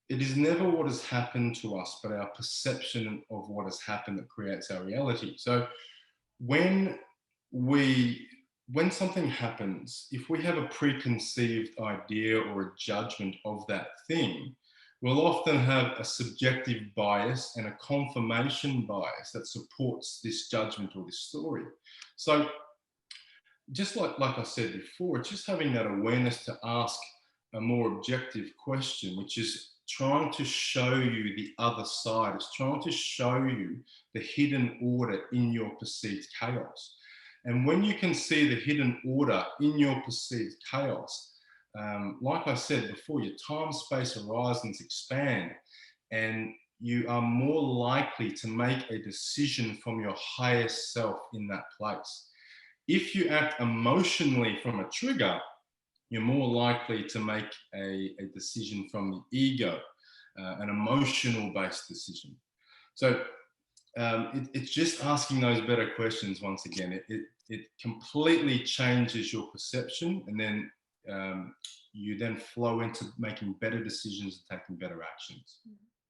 it is never what has happened to us, but our perception of what has happened that creates our reality. So when when something happens, if we have a preconceived idea or a judgment of that thing, we'll often have a subjective bias and a confirmation bias that supports this judgment or this story. So just like I said before, it's just having that awareness to ask a more objective question, which is trying to show you the other side. It's trying to show you the hidden order in your perceived chaos. And when you can see the hidden order in your perceived chaos, like I said before, your time-space horizons expand, and you are more likely to make a decision from your highest self in that place. If you act emotionally from a trigger, you're more likely to make a decision from the ego, an emotional based decision. So it's just asking those better questions once again. It completely changes your perception, and then you then flow into making better decisions and taking better actions.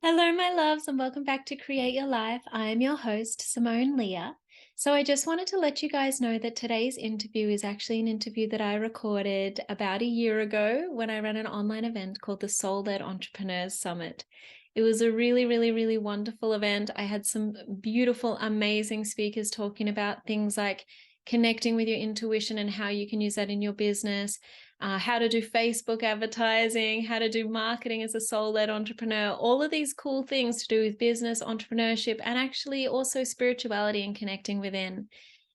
Hello, my loves, and welcome back to Create Your Life. I am your host, Simone Leah. So I just wanted to let you guys know that today's interview is actually an interview that I recorded about a year ago when I ran an online event called the Soul-Led Entrepreneurs Summit. It was a really, really, really wonderful event. I had some beautiful, amazing speakers talking about things like connecting with your intuition and how you can use that in your business, how to do Facebook advertising, how to do marketing as a soul-led entrepreneur, all of these cool things to do with business, entrepreneurship, and actually also spirituality and connecting within.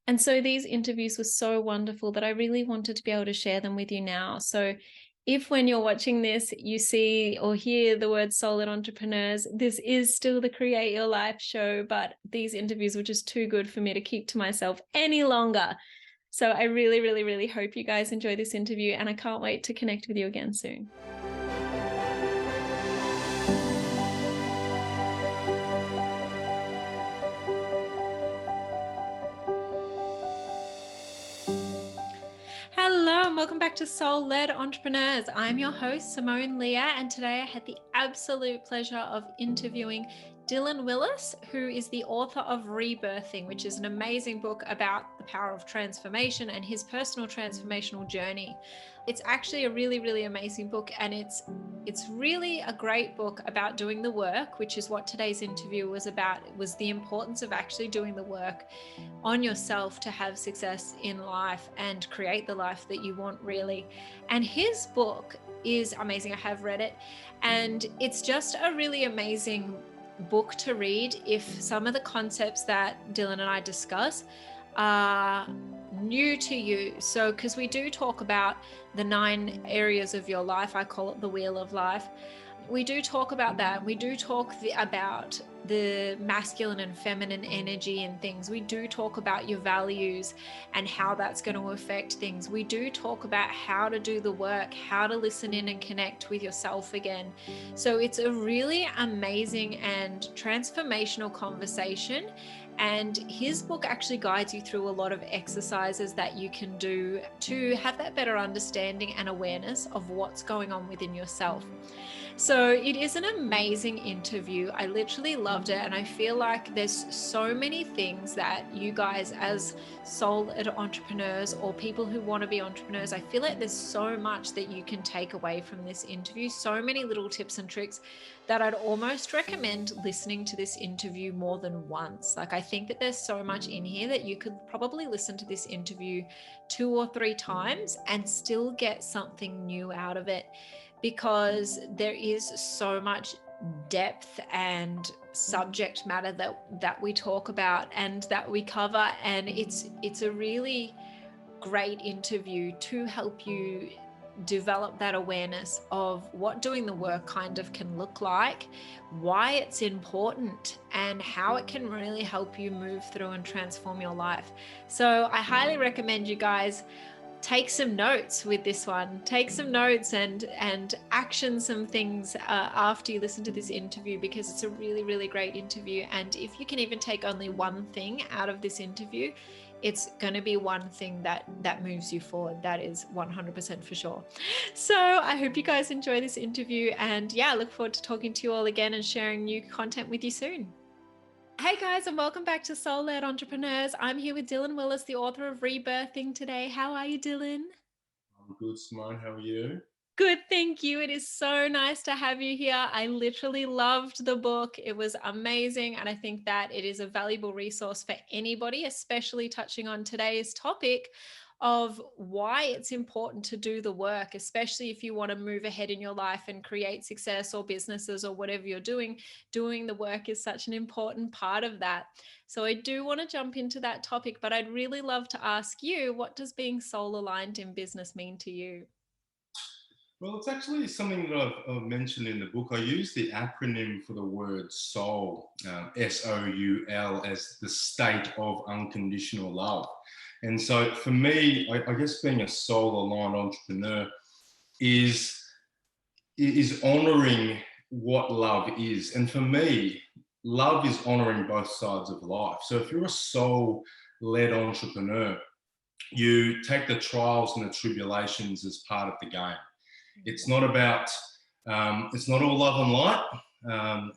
And so these interviews were so wonderful that I really wanted to be able to share them with you now. So if when you're watching this, you see or hear the word soul-led entrepreneurs, this is still the Create Your Life show, but these interviews were just too good for me to keep to myself any longer. So I really, really, really hope you guys enjoy this interview, and I can't wait to connect with you again soon. Hello, and welcome back to Soul-Led Entrepreneurs. I'm your host, Simone Leah, and today I had the absolute pleasure of interviewing Dylan Willis, who is the author of Rebirthing, which is an amazing book about the power of transformation and his personal transformational journey. It's actually a really, really amazing book, and it's really a great book about doing the work, which is what today's interview was about. It was the importance of actually doing the work on yourself to have success in life and create the life that you want, really. And his book is amazing. I have read it, and it's just a really amazing book to read if some of the concepts that Dylan and I discuss are new to you. So, because we do talk about the 9 areas of your life, I call it the wheel of life. We do talk about that. We do talk about the masculine and feminine energy and things. We do talk about your values and how that's going to affect things. We do talk about how to do the work, how to listen in and connect with yourself again. So it's a really amazing and transformational conversation. And his book actually guides you through a lot of exercises that you can do to have that better understanding and awareness of what's going on within yourself. So it is an amazing interview. I literally loved it. And I feel like there's so many things that you guys as soul-led entrepreneurs or people who want to be entrepreneurs, I feel like there's so much that you can take away from this interview. So many little tips and tricks that I'd almost recommend listening to this interview more than once. Like, I think that there's so much in here that you could probably listen to this interview 2 or 3 times and still get something new out of it, because there is so much depth and subject matter that we talk about and that we cover. And it's a really great interview to help you develop that awareness of what doing the work kind of can look like, why it's important, and how it can really help you move through and transform your life. So I highly recommend you guys take some notes with this one. Take some notes and action some things after you listen to this interview, because it's a really, really great interview. And if you can even take only one thing out of this interview, it's going to be one thing that moves you forward. That is 100% for sure. So I hope you guys enjoy this interview, and yeah, I look forward to talking to you all again and sharing new content with you soon. Hey guys, and welcome back to Soul Led Entrepreneurs. I'm here with Dylan Willis, the author of Rebirthing today. How are you, Dylan? I'm good, Simone. How are you? Good, thank you. It is so nice to have you here. I literally loved the book. It was amazing. And I think that it is a valuable resource for anybody, especially touching on today's topic of why it's important to do the work, especially if you want to move ahead in your life and create success or businesses or whatever you're doing. Doing the work is such an important part of that. So I do want to jump into that topic, but I'd really love to ask you, what does being soul aligned in business mean to you? Well, it's actually something that I've mentioned in the book. I use the acronym for the word soul, SOUL, as the state of unconditional love. And so for me, I guess being a soul-aligned entrepreneur is honoring what love is. And for me, love is honoring both sides of life. So if you're a soul-led entrepreneur, you take the trials and the tribulations as part of the game. It's not about, it's not all love and light,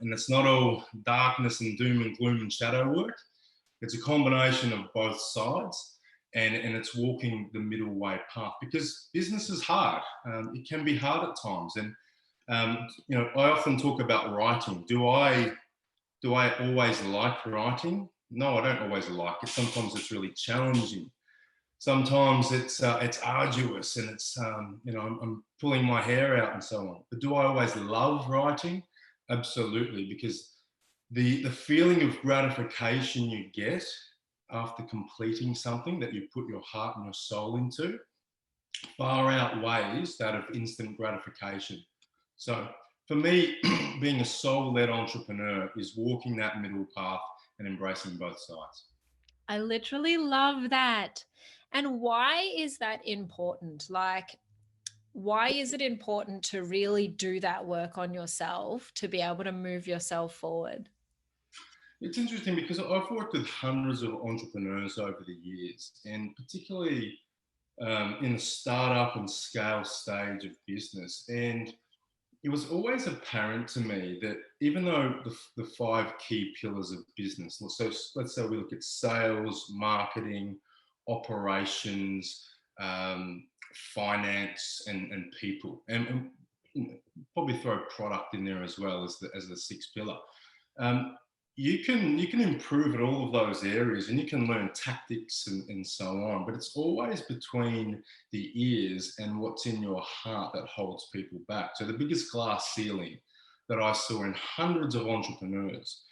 and it's not all darkness and doom and gloom and shadow work. It's a combination of both sides, and it's walking the middle way path, because business is hard. It can be hard at times. And, I often talk about writing. Do I always like writing? No, I don't always like it. Sometimes it's really challenging. Sometimes it's arduous, and it's I'm pulling my hair out and so on. But do I always love writing? Absolutely, because the feeling of gratification you get after completing something that you put your heart and your soul into far outweighs that of instant gratification. So for me, being a soul-led entrepreneur is walking that middle path and embracing both sides. I literally love that. And why is that important? Like, why is it important to really do that work on yourself to be able to move yourself forward? It's interesting because I've worked with hundreds of entrepreneurs over the years, and particularly in the startup and scale stage of business. And it was always apparent to me that even though the five key pillars of business, so let's say we look at sales, marketing, operations, finance, and people, and probably throw product in there as well as the sixth pillar. Um, you can improve at all of those areas, and you can learn tactics and so on, but it's always between the ears and what's in your heart that holds people back. So the biggest glass ceiling that I saw in hundreds of entrepreneurs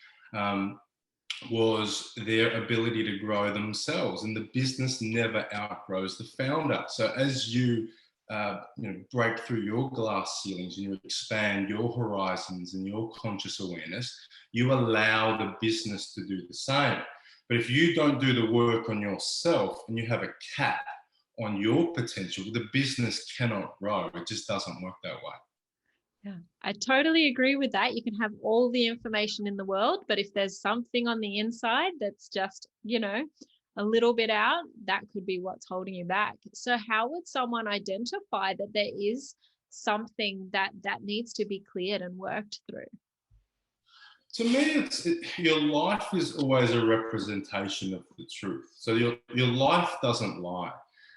was their ability to grow themselves, and the business never outgrows the founder. So as you break through your glass ceilings and you expand your horizons and your conscious awareness, you allow the business to do the same. But if you don't do the work on yourself and you have a cap on your potential, the business cannot grow. It just doesn't work that way. Yeah, I totally agree with that. You can have all the information in the world, but if there's something on the inside that's just, a little bit out, that could be what's holding you back. So how would someone identify that there is something that needs to be cleared and worked through? To me, your life is always a representation of the truth. So your life doesn't lie.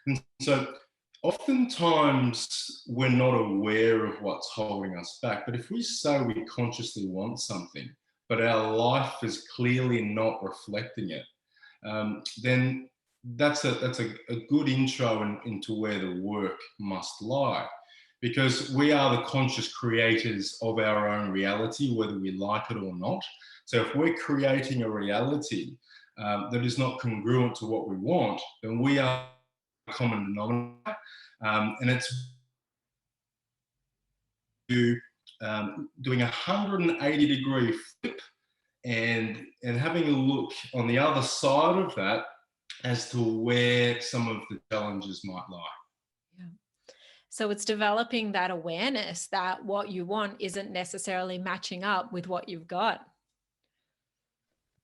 And so oftentimes we're not aware of what's holding us back. But if we say we consciously want something, but our life is clearly not reflecting it, then that's a good intro into where the work must lie. Because we are the conscious creators of our own reality, whether we like it or not. So if we're creating a reality that is not congruent to what we want, then we are a common denominator. And it's doing a 180-degree flip and having a look on the other side of that as to where some of the challenges might lie. So it's developing that awareness that what you want isn't necessarily matching up with what you've got.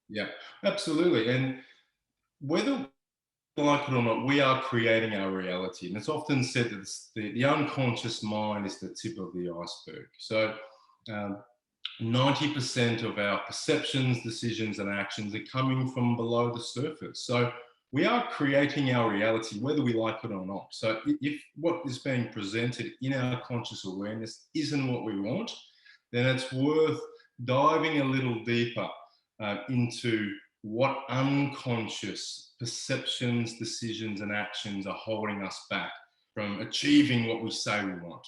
Yeah, absolutely. And whether we like it or not, we are creating our reality. And it's often said that the unconscious mind is the tip of the iceberg. So, um, 90% of our perceptions, decisions, and actions are coming from below the surface. So we are creating our reality, whether we like it or not. So if what is being presented in our conscious awareness isn't what we want, then it's worth diving a little deeper into what unconscious perceptions, decisions, and actions are holding us back from achieving what we say we want.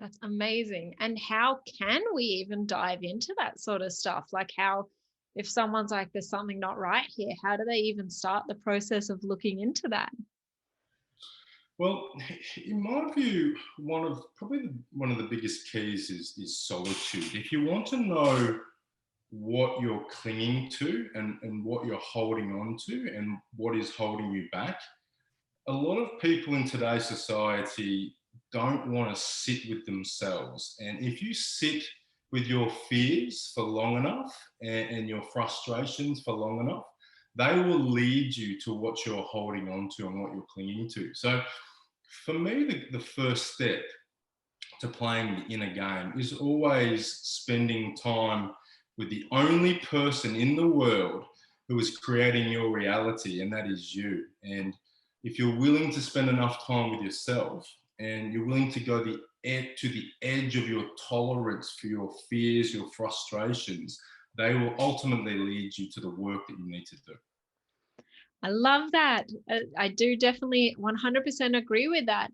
That's amazing. And how can we even dive into that sort of stuff? Like, how, if someone's like, there's something not right here, how do they even start the process of looking into that? Well, in my view, one of the biggest keys is solitude. If you want to know what you're clinging to and what you're holding on to and what is holding you back, a lot of people in today's society don't want to sit with themselves. And if you sit with your fears for long enough and your frustrations for long enough, they will lead you to what you're holding on to and what you're clinging to. So for me, the first step to playing the inner game is always spending time with the only person in the world who is creating your reality, and that is you. And if you're willing to spend enough time with yourself and you're willing to go to the edge of your tolerance for your fears, your frustrations, they will ultimately lead you to the work that you need to do. I love that. I do definitely 100% agree with that.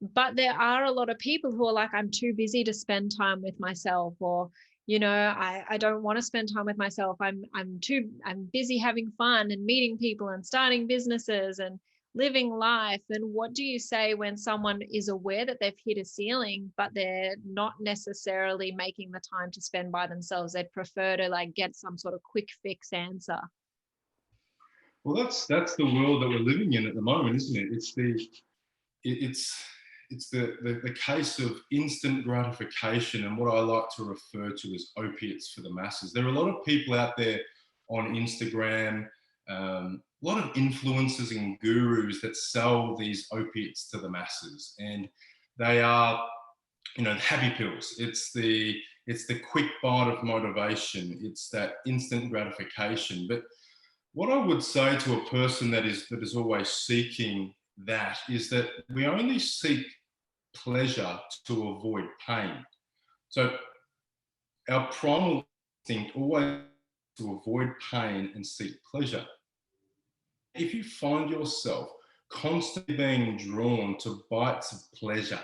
But there are a lot of people who are like, I'm too busy to spend time with myself, or, I don't want to spend time with myself. I'm busy having fun and meeting people and starting businesses and living life. And what do you say when someone is aware that they've hit a ceiling, but they're not necessarily making the time to spend by themselves? They'd prefer to like get some sort of quick fix answer. Well, that's the world that we're living in at the moment, isn't it? It's the case of instant gratification and what I like to refer to as opiates for the masses. There are a lot of people out there on Instagram, a lot of influencers and gurus that sell these opiates to the masses, and they are, happy pills. It's the quick bite of motivation. It's that instant gratification. But what I would say to a person that is always seeking that is that we only seek pleasure to avoid pain. So our primal instinct always to avoid pain and seek pleasure. If you find yourself constantly being drawn to bites of pleasure,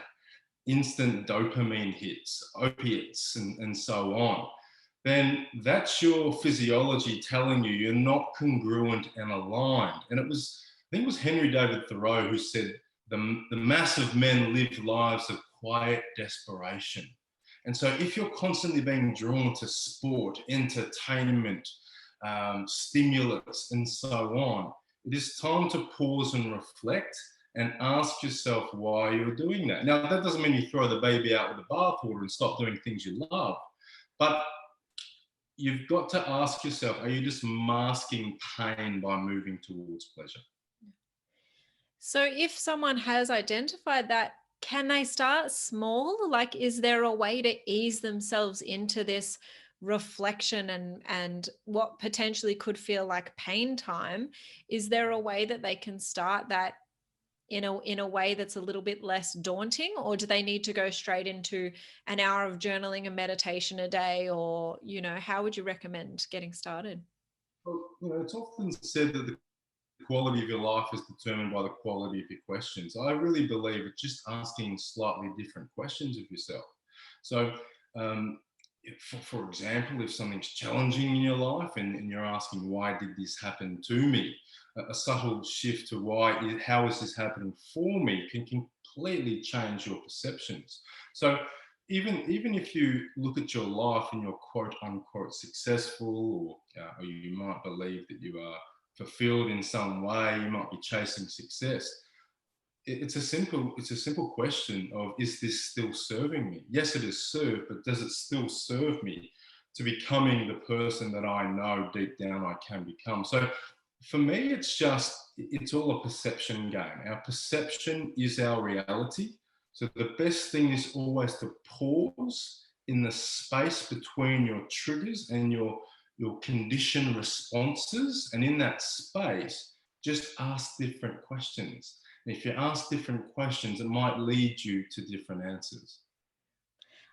instant dopamine hits, opiates, and so on, then that's your physiology telling you you're not congruent and aligned. And I think it was Henry David Thoreau who said, the mass of men live lives of quiet desperation. And so if you're constantly being drawn to sport, entertainment, stimulus, and so on, it is time to pause and reflect and ask yourself why you're doing that. Now, that doesn't mean you throw the baby out with the bathwater and stop doing things you love, but you've got to ask yourself, are you just masking pain by moving towards pleasure? So if someone has identified that, can they start small? Like, is there a way to ease themselves into this reflection and what potentially could feel like pain time? Is there a way that they can start that in a way that's a little bit less daunting, or do they need to go straight into an hour of journaling and meditation a day, or how would you recommend getting started? Well, it's often said that the quality of your life is determined by the quality of your questions. I really believe it's just asking slightly different questions of yourself. So, for example, if something's challenging in your life and you're asking, why did this happen to me? A subtle shift to how is this happening for me can completely change your perceptions. So, even if you look at your life and you're quote unquote successful, or you might believe that you are fulfilled in some way, you might be chasing success. it's a simple question of, is this still serving me? Yes, it is served, but does it still serve me to becoming the person that I know deep down I can become? So for me, it's all a perception game. Our perception is our reality. So the best thing is always to pause in the space between your triggers and your conditioned responses. And in that space, just ask different questions. And if you ask different questions, it might lead you to different answers.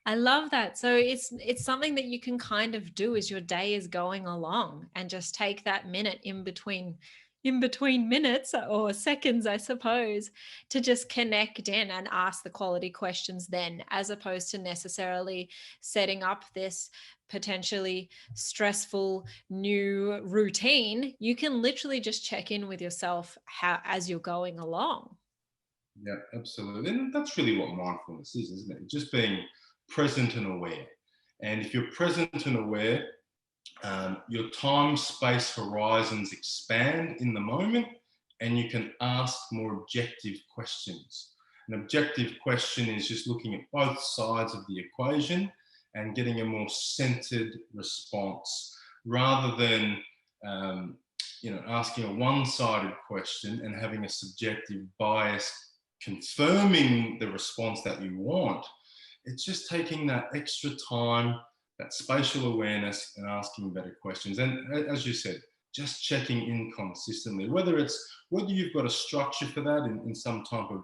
I love that. So it's something that you can kind of do as your day is going along, and just take that minute in between minutes or seconds, I suppose, to just connect in and ask the quality questions then, as opposed to necessarily setting up this potentially stressful new routine. You can literally just check in with yourself as you're going along. Yeah, absolutely. And that's really what mindfulness is, isn't it? Just being present and aware. And if you're present and aware, your time space horizons expand in the moment, and you can ask more objective questions. An objective question is just looking at both sides of the equation and getting a more centered response, rather than asking a one-sided question and having a subjective bias confirming the response that you want. It's just taking that extra time, that spatial awareness, and asking better questions. And as you said, just checking in consistently, whether you've got a structure for that in some type of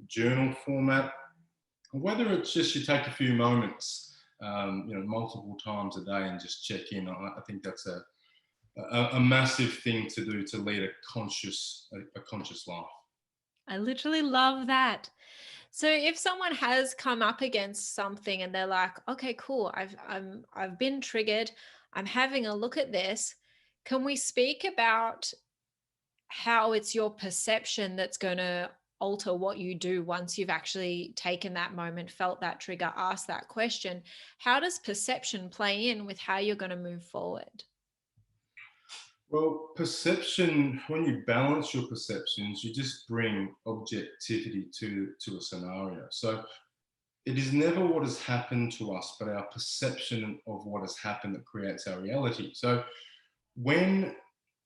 journal format, or whether it's just you take a few moments, multiple times a day, and just check in. I think that's a massive thing to do to lead a conscious life. I literally love that. So if someone has come up against something and they're like, okay, cool, I've been triggered, I'm having a look at this. Can we speak about how it's your perception that's going to alter what you do once you've actually taken that moment, felt that trigger, asked that question? How does perception play in with how you're going to move forward? Well, perception, when you balance your perceptions, you just bring objectivity to a scenario. So it is never what has happened to us, but our perception of what has happened that creates our reality. So when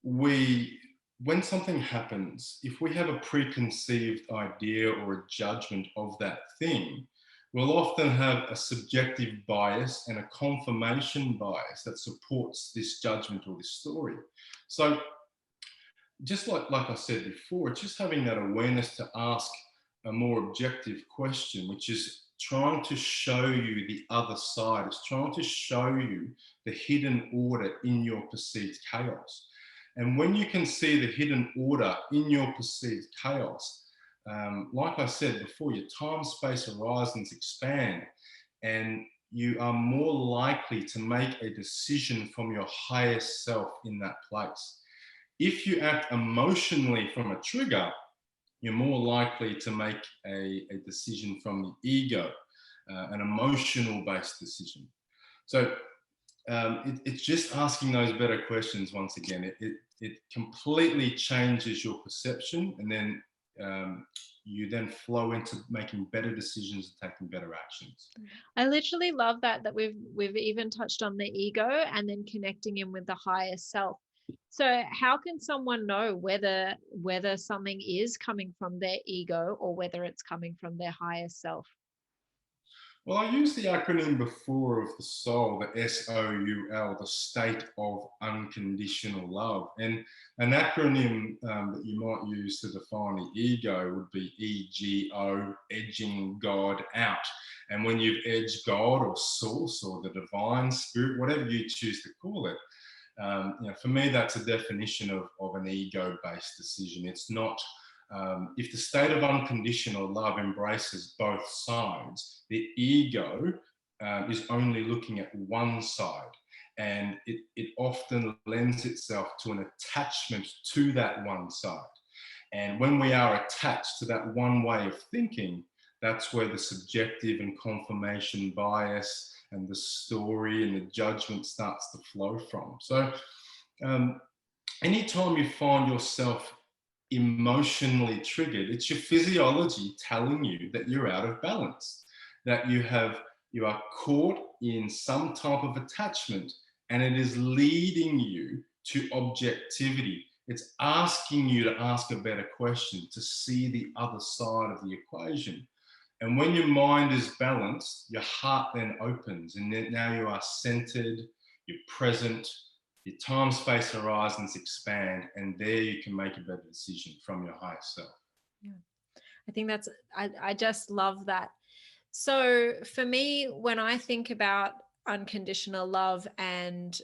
we when something happens, if we have a preconceived idea or a judgment of that thing, we'll often have a subjective bias and a confirmation bias that supports this judgment or this story. So just like I said before, it's just having that awareness to ask a more objective question, which is trying to show you the other side. It's trying to show you the hidden order in your perceived chaos. And when you can see the hidden order in your perceived chaos, like I said before, your time space horizons expand, and you are more likely to make a decision from your highest self in that place. If you act emotionally from a trigger, you're more likely to make a decision from the ego, an emotional based decision. So it's just asking those better questions once again. It completely changes your perception, and then you then flow into making better decisions and taking better actions. I literally love that we've even touched on the ego and then connecting in with the higher self. So how can someone know whether something is coming from their ego or whether it's coming from their higher self? Well, I used the acronym before of the soul, the SOUL, the state of unconditional love. And an acronym that you might use to define the ego would be EGO, edging God out. And when you've edged God or source or the divine spirit, whatever you choose to call it, for me, that's a definition of an ego-based decision. It's not if the state of unconditional love embraces both sides, the ego is only looking at one side, and it often lends itself to an attachment to that one side. And when we are attached to that one way of thinking, that's where the subjective and confirmation bias and the story and the judgment starts to flow from. So anytime you find yourself emotionally triggered. It's your physiology telling you that you're out of balance, that you are caught in some type of attachment, and it is leading you to objectivity. It's asking you to ask a better question, to see the other side of the equation. And when your mind is balanced, your heart then opens, and then now you are centered, you're present, your time space horizons expand, and there you can make a better decision from your higher self. Yeah. I think I just love that. So for me, when I think about unconditional love and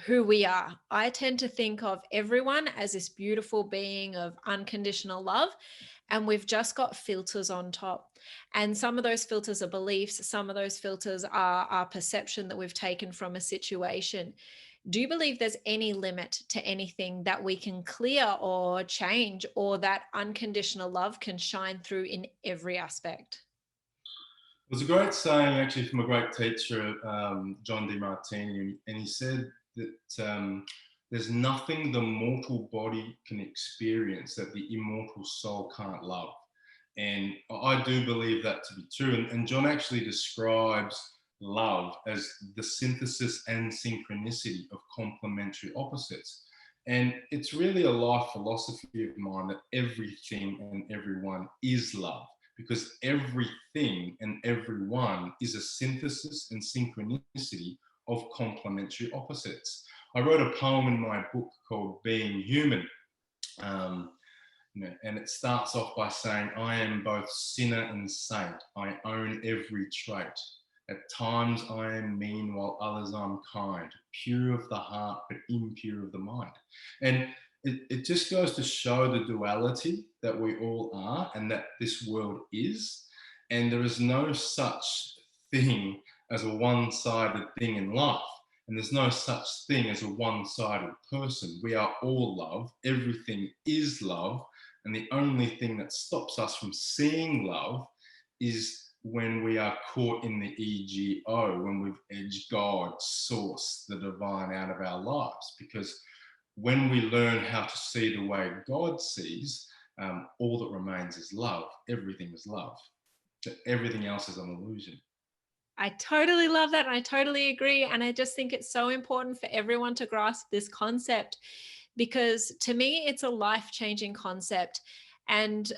who we are, I tend to think of everyone as this beautiful being of unconditional love. And we've just got filters on top. And some of those filters are beliefs, some of those filters are our perception that we've taken from a situation. Do you believe there's any limit to anything that we can clear or change, or that unconditional love can shine through in every aspect? It was a great saying, actually, from a great teacher, John DeMartini, and he said that there's nothing the mortal body can experience that the immortal soul can't love. And I do believe that to be true. And John actually describes love as the synthesis and synchronicity of complementary opposites. And it's really a life philosophy of mine that everything and everyone is love, because everything and everyone is a synthesis and synchronicity of complementary opposites. I wrote a poem in my book called Being Human. And it starts off by saying, I am both sinner and saint. I own every trait. At times I am mean, while others I'm kind. Pure of the heart, but impure of the mind. And it just goes to show the duality that we all are and that this world is. And there is no such thing as a one-sided thing in life. And there's no such thing as a one-sided person. We are all love. Everything is love. And the only thing that stops us from seeing love is when we are caught in the ego, when we've edged God, source, the divine out of our lives. Because when we learn how to see the way God sees, all that remains is love. Everything is love. Everything else is an illusion. I totally love that. And I totally agree. And I just think it's so important for everyone to grasp this concept, because to me, it's a life-changing concept. And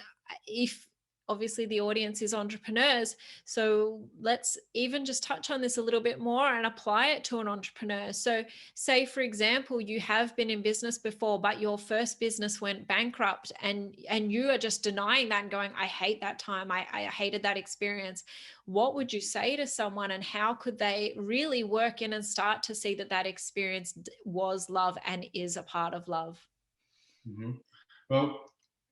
if obviously the audience is entrepreneurs, so let's even just touch on this a little bit more and apply it to an entrepreneur. So say, for example, you have been in business before, but your first business went bankrupt, and you are just denying that and going, I hate that time. I hated that experience. What would you say to someone, and how could they really work in and start to see that that experience was love and is a part of love? Mm-hmm. Well,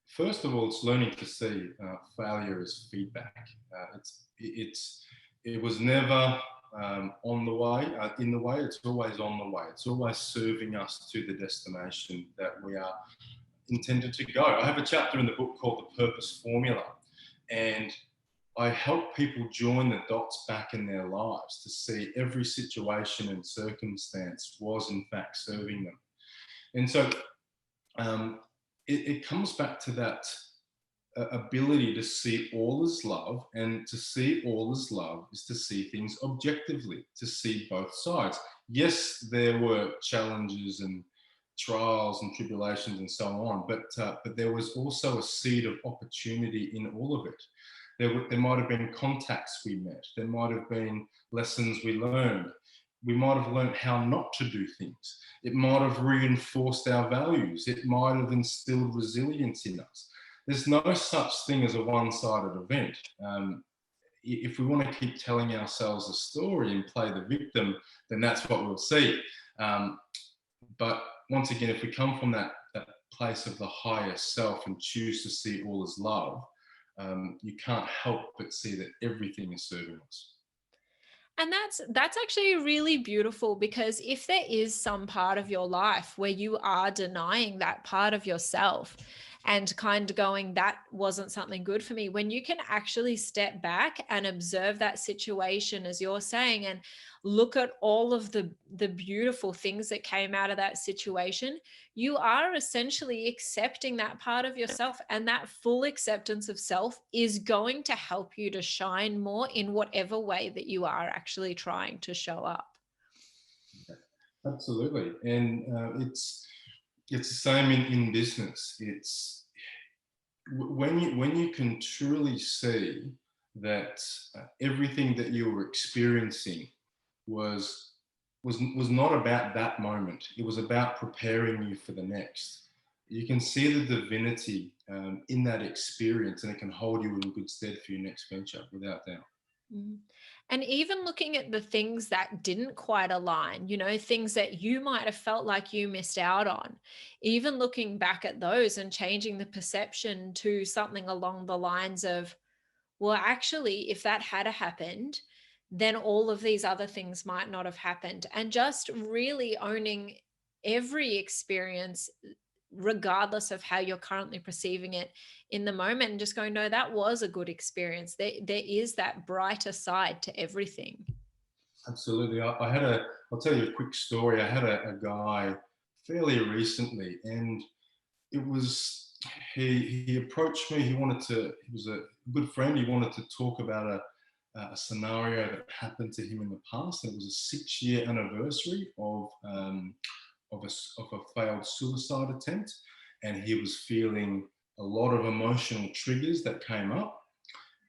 first of all, it's learning to see failure as feedback. It was never on the way, in the way. It's always on the way. It's always serving us to the destination that we are intended to go. I have a chapter in the book called The Purpose Formula, and I help people join the dots back in their lives to see every situation and circumstance was in fact serving them. And so it comes back to that ability to see all as love, and to see all as love is to see things objectively, to see both sides. Yes, there were challenges and trials and tribulations and so on, but there was also a seed of opportunity in all of it. There might have been contacts we met, there might have been lessons we learned. We might have learned how not to do things. It might have reinforced our values. It might have instilled resilience in us. There's no such thing as a one-sided event. If we want to keep telling ourselves a story and play the victim, then that's what we'll see. But once again, if we come from that place of the higher self and choose to see all as love, you can't help but see that everything is serving us. And that's actually really beautiful, because if there is some part of your life where you are denying that part of yourself and kind of going, that wasn't something good for me, when you can actually step back and observe that situation, as you're saying, and look at all of the beautiful things that came out of that situation, you are essentially accepting that part of yourself. And that full acceptance of self is going to help you to shine more in whatever way that you are actually trying to show up. Absolutely. And it's the same in business. It's when you can truly see that everything that you were experiencing was not about that moment. It was about preparing you for the next. You can see the divinity in that experience, and it can hold you in good stead for your next venture, without doubt. Mm. And even looking at the things that didn't quite align, things that you might have felt like you missed out on, even looking back at those and changing the perception to something along the lines of, well, actually, if that had happened, then all of these other things might not have happened. And just really owning every experience, regardless of how you're currently perceiving it in the moment, and just going, no, that was a good experience. There is that brighter side to everything. Absolutely. I'll tell you a quick story. I had a guy fairly recently, and it was, he approached me. He was a good friend. He wanted to talk about a scenario that happened to him in the past. And it was a 6-year anniversary of a failed suicide attempt. And he was feeling a lot of emotional triggers that came up.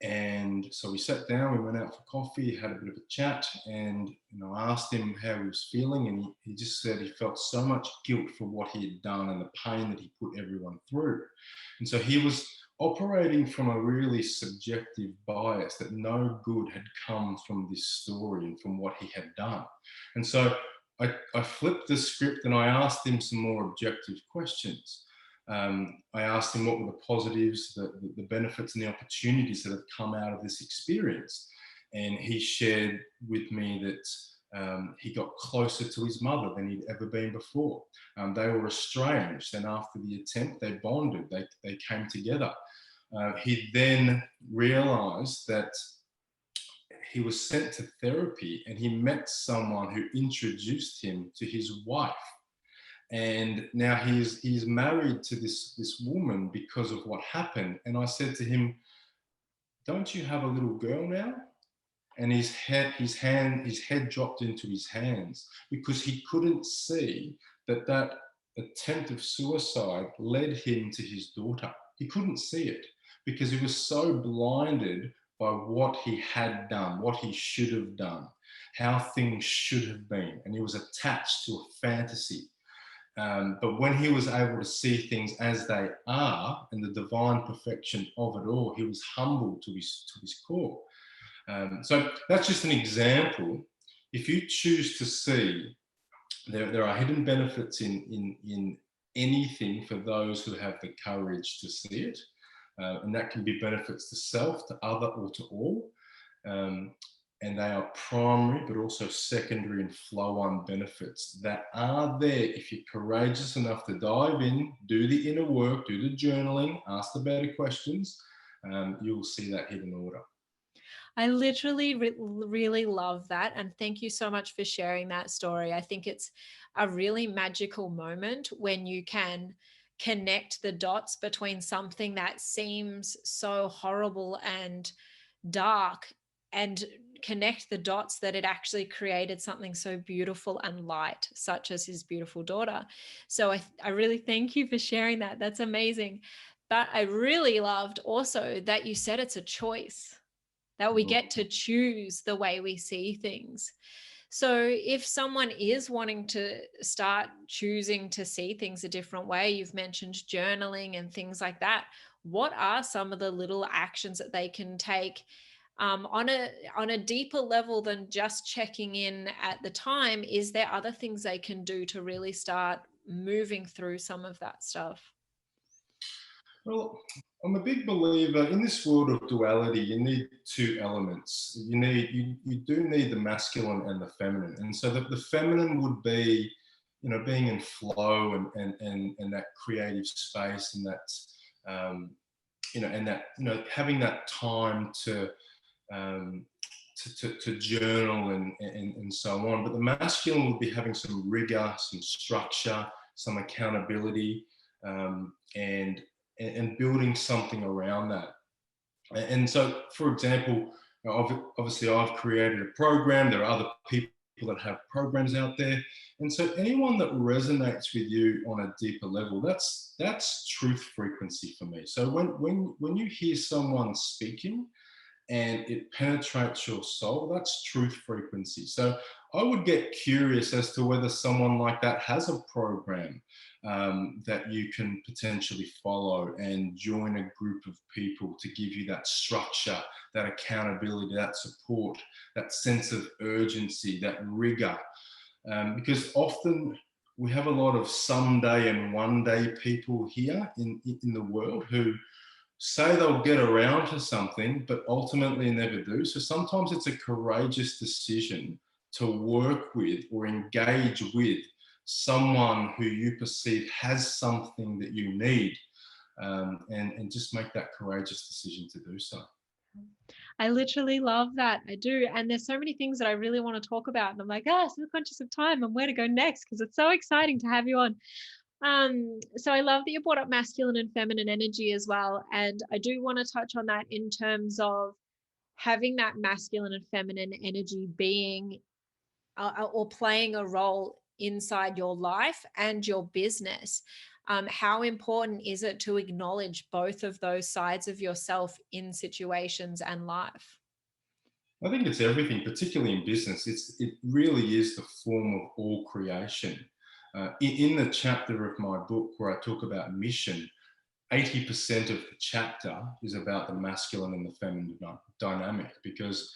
And so we sat down, we went out for coffee, had a bit of a chat, and I asked him how he was feeling, and he just said he felt so much guilt for what he had done and the pain that he put everyone through. And so he was operating from a really subjective bias that no good had come from this story and from what he had done. And so I flipped the script and I asked him some more objective questions. I asked him what were the positives, the benefits and the opportunities that have come out of this experience. And he shared with me that he got closer to his mother than he'd ever been before. They were estranged, and after the attempt, they bonded, they came together. He then realized that he was sent to therapy, and he met someone who introduced him to his wife. And now he's married to this woman because of what happened. And I said to him, "Don't you have a little girl now?" And his head dropped into his hands, because he couldn't see that attempt of suicide led him to his daughter. He couldn't see it because he was so blinded by what he had done, what he should have done, how things should have been. And he was attached to a fantasy. But when he was able to see things as they are and the divine perfection of it all, he was humble to his core. So that's just an example. If you choose to see, there are hidden benefits in anything for those who have the courage to see it. And that can be benefits to self, to other, or to all. And they are primary but also secondary and flow-on benefits that are there if you're courageous enough to dive in, do the inner work, do the journaling, ask the better questions. You'll see that hidden order. I literally really love that. And thank you so much for sharing that story. I think it's a really magical moment when you can connect the dots between something that seems so horrible and dark, and connect the dots that it actually created something so beautiful and light, such as his beautiful daughter. So I really thank you for sharing that. That's amazing. But I really loved also that you said it's a choice, that we get to choose the way we see things. So if someone is wanting to start choosing to see things a different way, you've mentioned journaling and things like that. What are some of the little actions that they can take on a deeper level than just checking in at the time? Is there other things they can do to really start moving through some of that stuff? Well, I'm a big believer in this world of duality. You need two elements. You do need the masculine and the feminine. And so the feminine would be, being in flow and that creative space, and that, having that time to to journal and so on. But the masculine will be having some rigor, some structure, some accountability, and building something around that. And so, for example, obviously I've created a program. There are other people that have programs out there. And so anyone that resonates with you on a deeper level, that's truth frequency for me. So when you hear someone speaking and it penetrates your soul, that's truth frequency. So I would get curious as to whether someone like that has a program that you can potentially follow and join a group of people to give you that structure, that accountability, that support, that sense of urgency, that rigor. Because often we have a lot of someday and one day people here in the world who say they'll get around to something, but ultimately never do. So sometimes it's a courageous decision to work with or engage with someone who you perceive has something that you need, and just make that courageous decision to do so. I literally love that. I do. And there's so many things that I really want to talk about. And I'm like, so conscious of time and where to go next, because it's so exciting to have you on. So I love that you brought up masculine and feminine energy as well. And I do want to touch on that in terms of having that masculine and feminine energy being or playing a role inside your life and your business. How important is it to acknowledge both of those sides of yourself in situations and life? I think it's everything, particularly in business. It really is the form of all creation. In the chapter of my book where I talk about mission, 80% of the chapter is about the masculine and the feminine dynamic, because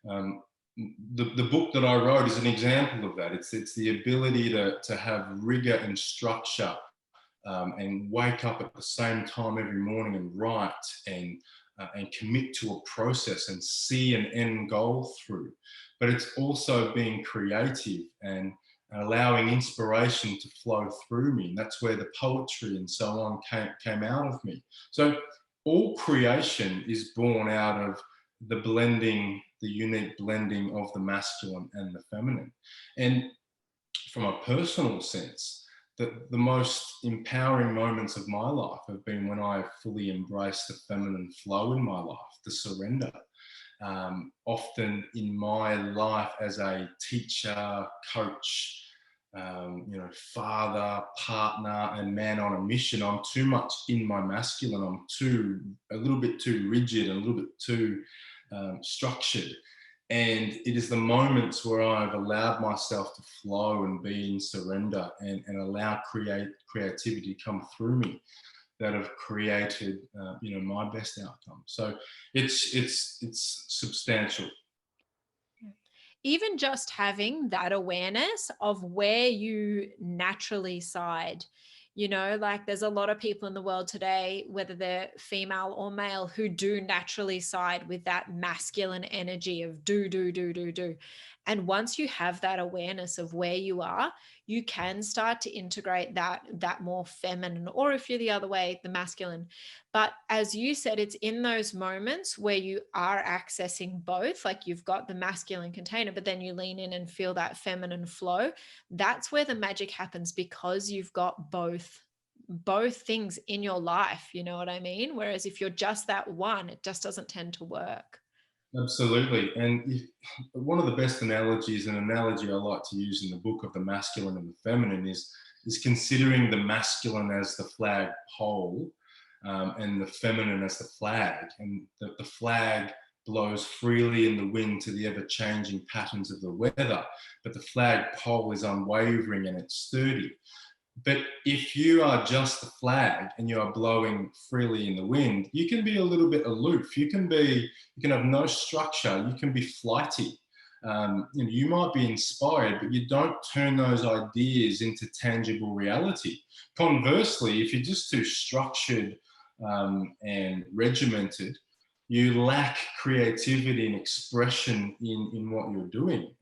the book that I wrote is an example of that. It's the ability to have rigor and structure, and wake up at the same time every morning and write and commit to a process and see an end goal through. But it's also being creative and allowing inspiration to flow through me. And that's where the poetry and so on came out of me. So all creation is born out of the blending, the unique blending of the masculine and the feminine. And from a personal sense, the most empowering moments of my life have been when I fully embraced the feminine flow in my life, the surrender. Often in my life as a teacher, coach, father, partner, and man on a mission, I'm too much in my masculine. I'm a little bit too rigid, and a little bit too structured. And it is the moments where I've allowed myself to flow and be in surrender and allow creativity to come through me that have created, my best outcome. So it's substantial. Even just having that awareness of where you naturally side, like there's a lot of people in the world today, whether they're female or male, who do naturally side with that masculine energy of do, do, do, do, do. And once you have that awareness of where you are, you can start to integrate that more feminine, or if you're the other way, the masculine. But as you said, it's in those moments where you are accessing both, like you've got the masculine container, but then you lean in and feel that feminine flow. That's where the magic happens, because you've got both things in your life. You know what I mean? Whereas if you're just that one, it just doesn't tend to work. Absolutely. And one of the best analogies, an analogy I like to use in the book of the masculine and the feminine, is considering the masculine as the flag pole, and the feminine as the flag. And the flag blows freely in the wind to the ever-changing patterns of the weather, but the flag pole is unwavering and it's sturdy. But if you are just the flag and you are blowing freely in the wind, you can be a little bit aloof. You can have no structure. You can be flighty. You might be inspired, but you don't turn those ideas into tangible reality. Conversely, if you're just too structured and regimented, you lack creativity and expression in what you're doing.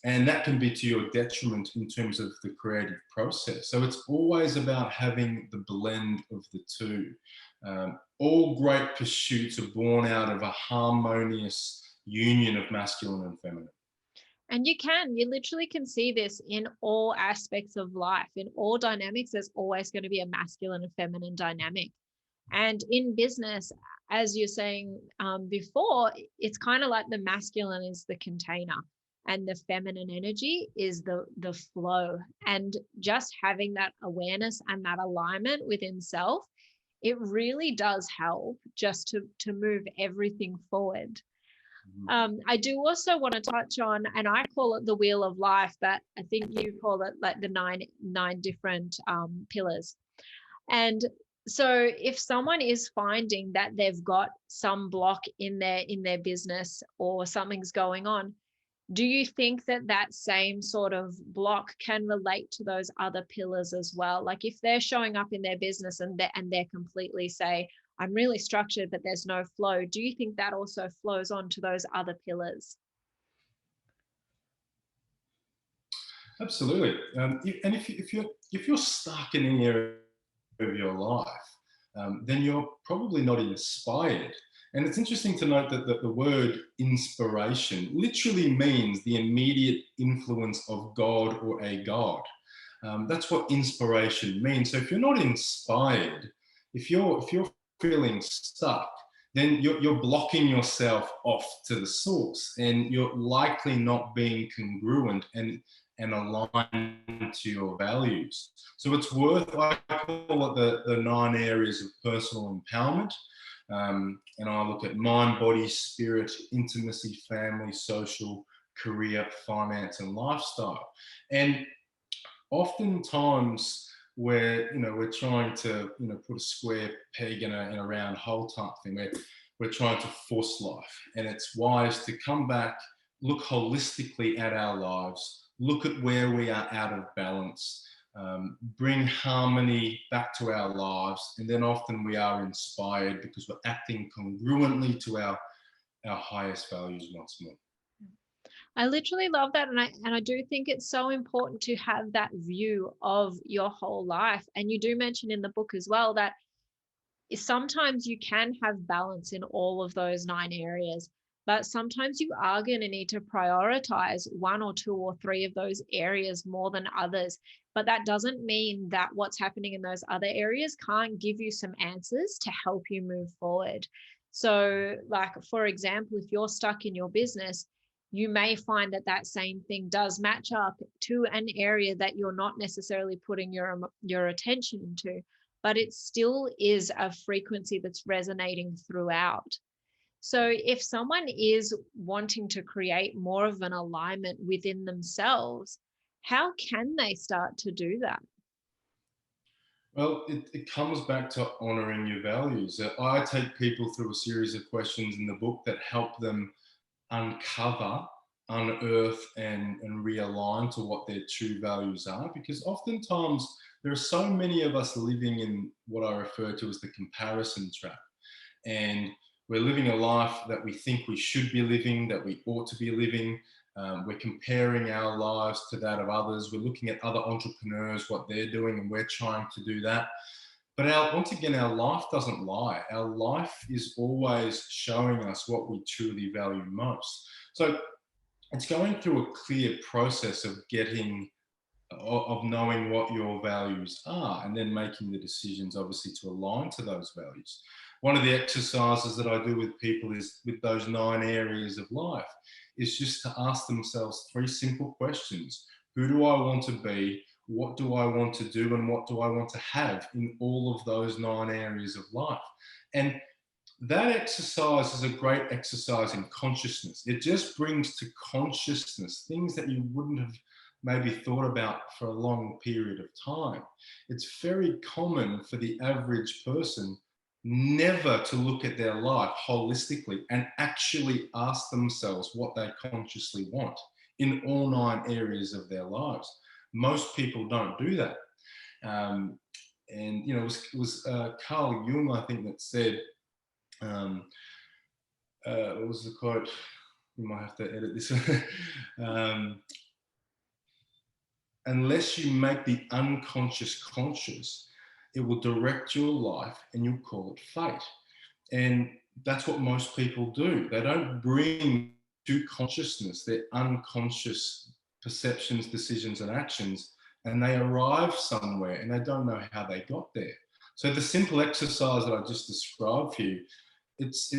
And that can be to your detriment in terms of the creative process. So it's always about having the blend of the two. All great pursuits are born out of a harmonious union of masculine and feminine. And you literally can see this in all aspects of life. In all dynamics, there's always going to be a masculine and feminine dynamic. And in business, as you're saying before, it's kind of like the masculine is the container and the feminine energy is the flow. And just having that awareness and that alignment within self, it really does help just to move everything forward. I do also want to touch on, and I call it the wheel of life, but I think you call it like the nine different pillars. And so if someone is finding that they've got some block in their business or something's going on, do you think that same sort of block can relate to those other pillars as well? Like if they're showing up in their business and they're completely say, I'm really structured, but there's no flow. Do you think that also flows on to those other pillars? Absolutely. And if you're stuck in any area of your life, then you're probably not inspired. And it's interesting to note that the word inspiration literally means the immediate influence of God or a God. That's what inspiration means. So if you're not inspired, if you're feeling stuck, then you're blocking yourself off to the source, and you're likely not being congruent and aligned to your values. So it's worth, I call it the 9 areas of personal empowerment. And I look at mind, body, spirit, intimacy, family, social, career, finance, and lifestyle. And oftentimes we're trying to put a square peg in a round hole type thing. We're trying to force life, and it's wise to come back, look holistically at our lives, look at where we are out of balance, bring harmony back to our lives, and then often we are inspired because we're acting congruently to our highest values once more. I literally love that. And I do think it's so important to have that view of your whole life. And you do mention in the book as well that sometimes you can have balance in all of those 9 areas, but sometimes you are going to need to prioritize 1 or 2 or 3 of those areas more than others. But that doesn't mean that what's happening in those other areas can't give you some answers to help you move forward. So like, for example, if you're stuck in your business, you may find that same thing does match up to an area that you're not necessarily putting your attention into, but it still is a frequency that's resonating throughout. So if someone is wanting to create more of an alignment within themselves, how can they start to do that? Well, it comes back to honoring your values. I take people through a series of questions in the book that help them uncover, unearth, and realign to what their true values are. Because oftentimes there are so many of us living in what I refer to as the comparison trap. And we're living a life that we think we should be living, that we ought to be living. We're comparing our lives to that of others. We're looking at other entrepreneurs, what they're doing, and we're trying to do that. But once again, our life doesn't lie. Our life is always showing us what we truly value most. So it's going through a clear process of knowing what your values are, and then making the decisions, obviously, to align to those values. One of the exercises that I do with people is with those 9 areas of life is just to ask themselves 3 simple questions. Who do I want to be? What do I want to do? And what do I want to have in all of those 9 areas of life? And that exercise is a great exercise in consciousness. It just brings to consciousness things that you wouldn't have maybe thought about for a long period of time. It's very common for the average person never to look at their life holistically and actually ask themselves what they consciously want in all 9 areas of their lives. Most people don't do that. And it was Carl Jung, I think, that said, what was the quote? You might have to edit this. Unless you make the unconscious conscious, it will direct your life and you'll call it fate. And that's what most people do. They don't bring to consciousness, their unconscious perceptions, decisions, and actions, and they arrive somewhere and they don't know how they got there. So the simple exercise that I just described for you, it's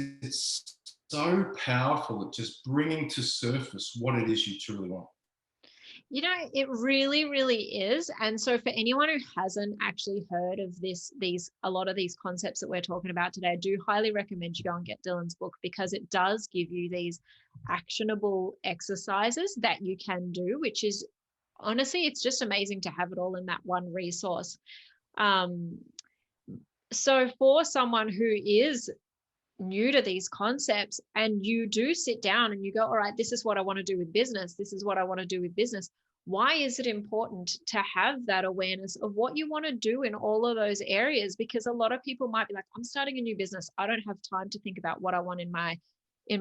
so powerful at just bringing to surface what it is you truly want. You know, it really, really is. And so for anyone who hasn't actually heard of a lot of these concepts that we're talking about today, I do highly recommend you go and get Dylan's book, because it does give you these actionable exercises that you can do, which is honestly, it's just amazing to have it all in that one resource. So for someone who is new to these concepts and you do sit down and you go, all right, this is what I want to do with business. This is what I want to do with business. Why is it important to have that awareness of what you want to do in all of those areas? Because a lot of people might be like, I'm starting a new business. I don't have time to think about what I want in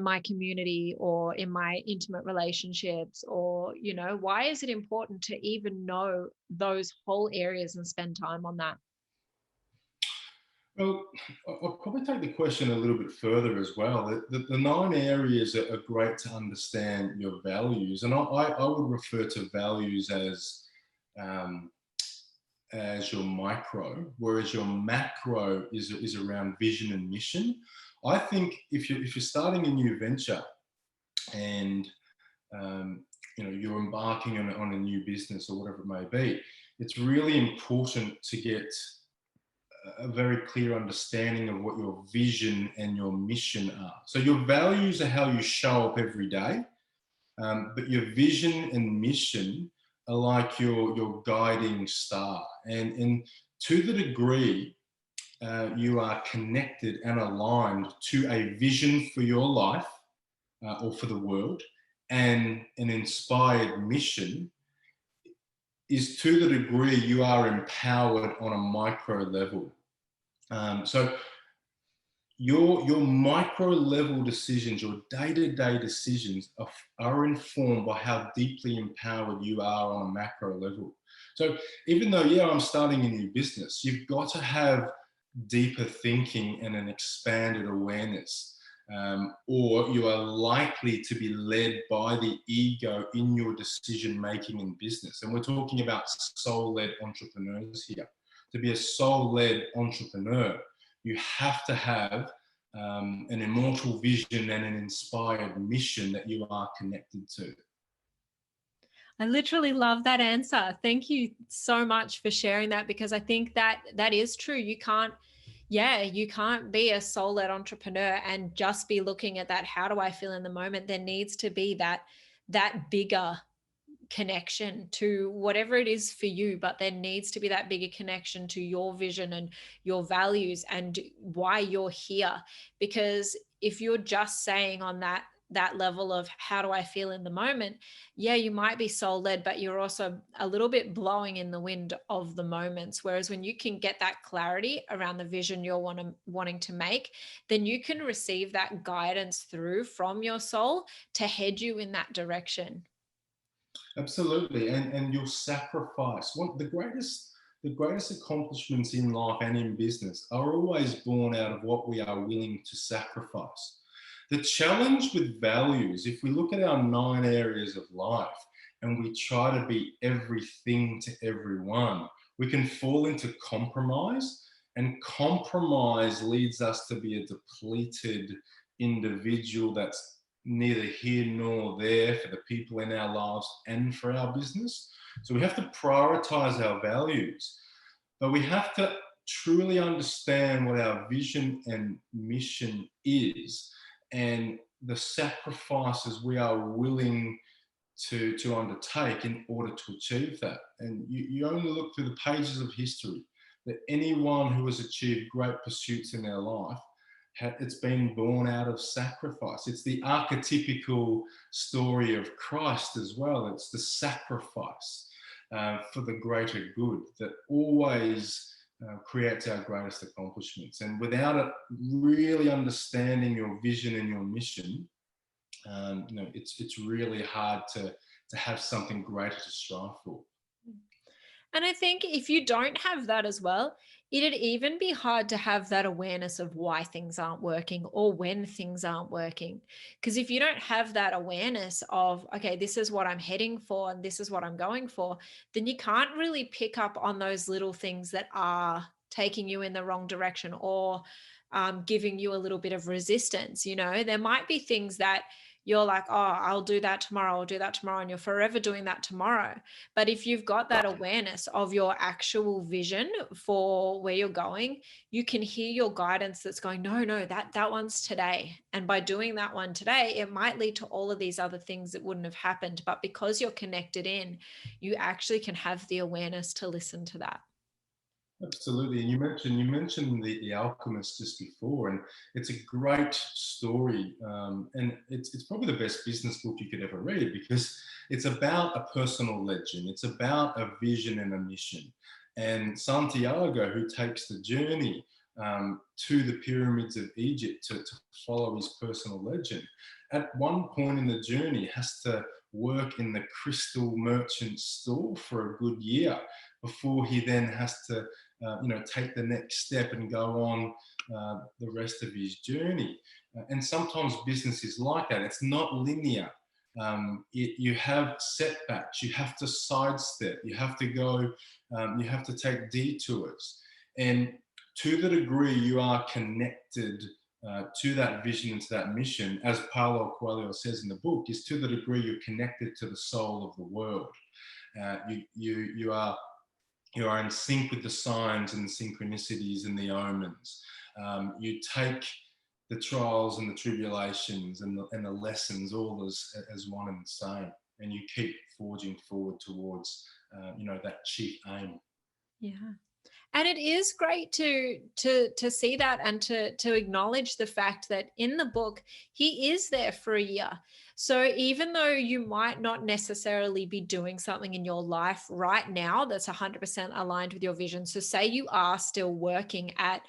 my community or in my intimate relationships, or, you know, why is it important to even know those whole areas and spend time on that? Well, I'll probably take the question a little bit further as well. The 9 areas are great to understand your values, and I would refer to values um, as your micro, whereas your macro is around vision and mission. I think if you're starting a new venture and you're embarking on a new business or whatever it may be, it's really important to get a very clear understanding of what your vision and your mission are. So your values are how you show up every day, but your vision and mission are like your guiding star. And to the degree you are connected and aligned to a vision for your life or for the world, and an inspired mission, is to the degree you are empowered on a micro level. So your micro level decisions, your day-to-day decisions are informed by how deeply empowered you are on a macro level. So even though, yeah, I'm starting a new business, you've got to have deeper thinking and an expanded awareness. Or you are likely to be led by the ego in your decision making in business. And we're talking about soul-led entrepreneurs here. To be a soul-led entrepreneur, you have to have an immortal vision and an inspired mission that you are connected to. I literally love that answer. Thank you so much for sharing that, because I think that is true. You can't be a soul-led entrepreneur and just be looking at that, how do I feel in the moment? There needs to be that bigger connection to whatever it is for you, but there needs to be that bigger connection to your vision and your values and why you're here. Because if you're just saying on that level of how do I feel in the moment, yeah, you might be soul led, but you're also a little bit blowing in the wind of the moments. Whereas when you can get that clarity around the vision you're wanting to make, then you can receive that guidance through from your soul to head you in that direction. Absolutely, and your sacrifice. The greatest accomplishments in life and in business are always born out of what we are willing to sacrifice. The challenge with values, if we look at our 9 areas of life and we try to be everything to everyone, we can fall into compromise, and compromise leads us to be a depleted individual that's neither here nor there for the people in our lives and for our business. So we have to prioritize our values, but we have to truly understand what our vision and mission is and the sacrifices we are willing to undertake in order to achieve that. And you only look through the pages of history that anyone who has achieved great pursuits in their life, it's been born out of sacrifice. It's the archetypical story of Christ as well. It's the sacrifice for the greater good that always creates our greatest accomplishments. And without it really understanding your vision and your mission, it's really hard to have something greater to strive for. And I think if you don't have that as well, it'd even be hard to have that awareness of why things aren't working or when things aren't working. Because if you don't have that awareness of, okay, this is what I'm heading for and this is what I'm going for, then you can't really pick up on those little things that are taking you in the wrong direction or giving you a little bit of resistance. There might be things that you're like, oh, I'll do that tomorrow, I'll do that tomorrow, and you're forever doing that tomorrow. But if you've got that awareness of your actual vision for where you're going, you can hear your guidance that's going, no, no, that one's today. And by doing that one today, it might lead to all of these other things that wouldn't have happened. But because you're connected in, you actually can have the awareness to listen to that. Absolutely, and you mentioned the Alchemist just before, and it's a great story, and it's probably the best business book you could ever read because it's about a personal legend, it's about a vision and a mission, and Santiago, who takes the journey to the pyramids of Egypt to follow his personal legend, at one point in the journey has to work in the crystal merchant store for a good year before he then has to take the next step and go on the rest of his journey. And sometimes business is like that. It's not linear. You have setbacks. You have to sidestep. You have to go. You have to take detours. And to the degree you are connected to that vision and to that mission, as Paulo Coelho says in the book, is to the degree you're connected to the soul of the world. You are in sync with the signs and the synchronicities and the omens. You take the trials and the tribulations and the lessons all as one and the same, and you keep forging forward towards that chief aim. Yeah. And it is great to see that and to acknowledge the fact that in the book he is there for a year. So even though you might not necessarily be doing something in your life right now that's 100% aligned with your vision, so say you are still working at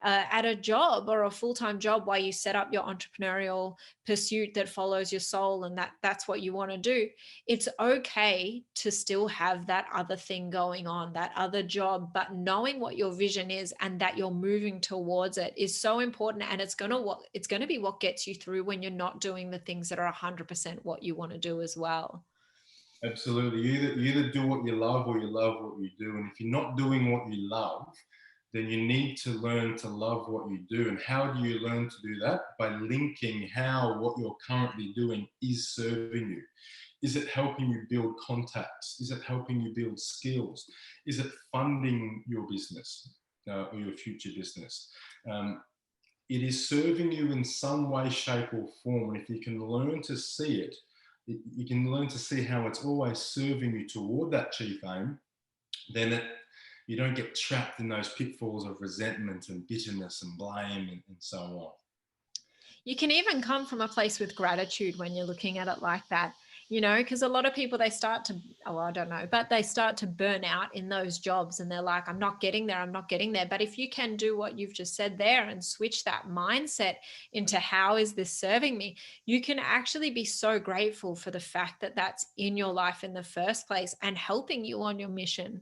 a job or a full-time job while you set up your entrepreneurial pursuit that follows your soul and that's what you want to do, it's okay to still have that other thing going on, that other job, but knowing what your vision is and that you're moving towards it is so important. And it's going to be what gets you through when you're not doing the things that are 100% what you want to do as well. Absolutely. You either do what you love or you love what you do. And if you're not doing what you love, then you need to learn to love what you do. And how do you learn to do that? By linking how what you're currently doing is serving you. Is it helping you build contacts? Is it helping you build skills? Is it funding your business or your future business? It is serving you in some way, shape, or form. And if you can learn to see it, you can learn to see how it's always serving you toward that chief aim, then you don't get trapped in those pitfalls of resentment and bitterness and blame and so on. You can even come from a place with gratitude when you're looking at it like that, because a lot of people, they start to, oh, I don't know, but they start to burn out in those jobs and they're like, I'm not getting there, I'm not getting there. But if you can do what you've just said there and switch that mindset into how is this serving me, you can actually be so grateful for the fact that that's in your life in the first place and helping you on your mission.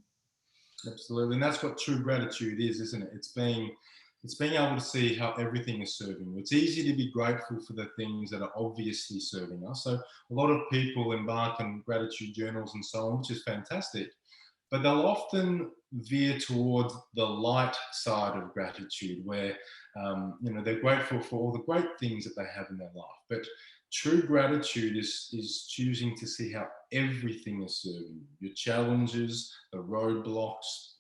Absolutely. And that's what true gratitude is, isn't it? It's being able to see how everything is serving you. It's easy to be grateful for the things that are obviously serving us. So a lot of people embark on gratitude journals and so on, which is fantastic. But they'll often veer towards the light side of gratitude, where they're grateful for all the great things that they have in their life. But true gratitude is choosing to see how everything is serving you. Your challenges, the roadblocks,